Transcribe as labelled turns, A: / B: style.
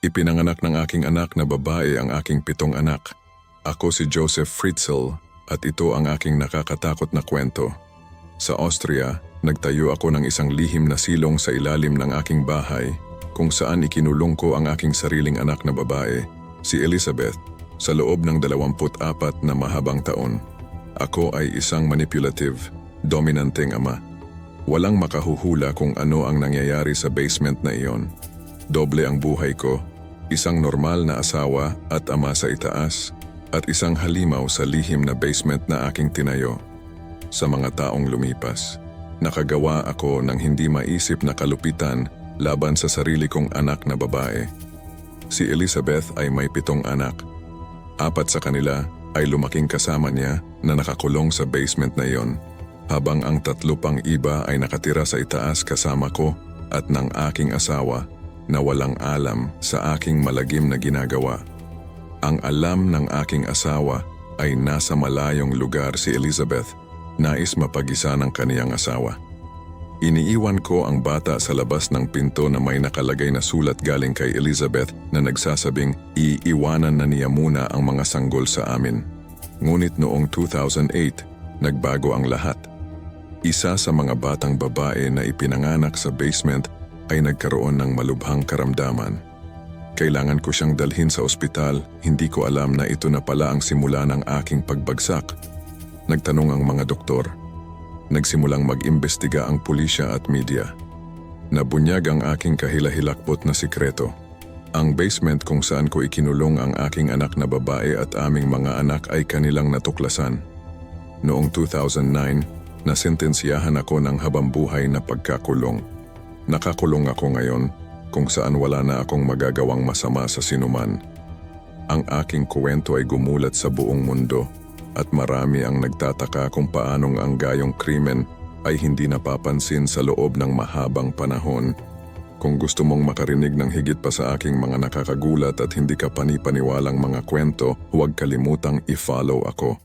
A: Ipinanganak ng aking anak na babae ang aking 7 anak. Ako si Joseph Fritzl at ito ang aking nakakatakot na kwento. Sa Austria, nagtayo ako ng isang lihim na silong sa ilalim ng aking bahay kung saan ikinulong ko ang aking sariling anak na babae, si Elizabeth, sa loob ng 24 na mahabang taon. Ako ay isang manipulative, dominanteng ama. Walang makahuhula kung ano ang nangyayari sa basement na iyon. Doble ang buhay ko, isang normal na asawa at ama sa itaas, at isang halimaw sa lihim na basement na aking tinayo. Sa mga taong lumipas, nakagawa ako ng hindi maisip na kalupitan laban sa sarili kong anak na babae. Si Elizabeth ay may 7 anak. 4 sa kanila ay lumaking kasama niya na nakakulong sa basement na iyon, habang ang 3 pang iba ay nakatira sa itaas kasama ko at ng aking asawa na walang alam sa aking malagim na ginagawa. Ang alam ng aking asawa ay nasa malayong lugar si Elizabeth, nais mapag-isa ng kaniyang asawa. Iniiwan ko ang bata sa labas ng pinto na may nakalagay na sulat galing kay Elizabeth na nagsasabing iiwanan na niya muna ang mga sanggol sa amin. Ngunit noong 2008, nagbago ang lahat. Isa sa mga batang babae na ipinanganak sa basement ay nagkaroon ng malubhang karamdaman. Kailangan ko siyang dalhin sa ospital, hindi ko alam na ito na pala ang simula ng aking pagbagsak. Nagtanong ang mga doktor. Nagsimulang mag-imbestiga ang pulisya at media. Nabunyag ang aking kahilahilakbot na sikreto. Ang basement kung saan ko ikinulong ang aking anak na babae at aming mga anak ay kanilang natuklasan. Noong 2009, nasentensiyahan ako ng habambuhay na pagkakulong. Nakakulong ako ngayon kung saan wala na akong magagawang masama sa sinuman. Ang aking kwento ay gumulat sa buong mundo. At marami ang nagtataka kung paanong ang gayong krimen ay hindi napapansin sa loob ng mahabang panahon. Kung gusto mong makarinig ng higit pa sa aking mga nakakagulat at hindi ka panipaniwalang mga kwento, huwag kalimutang i-follow ako.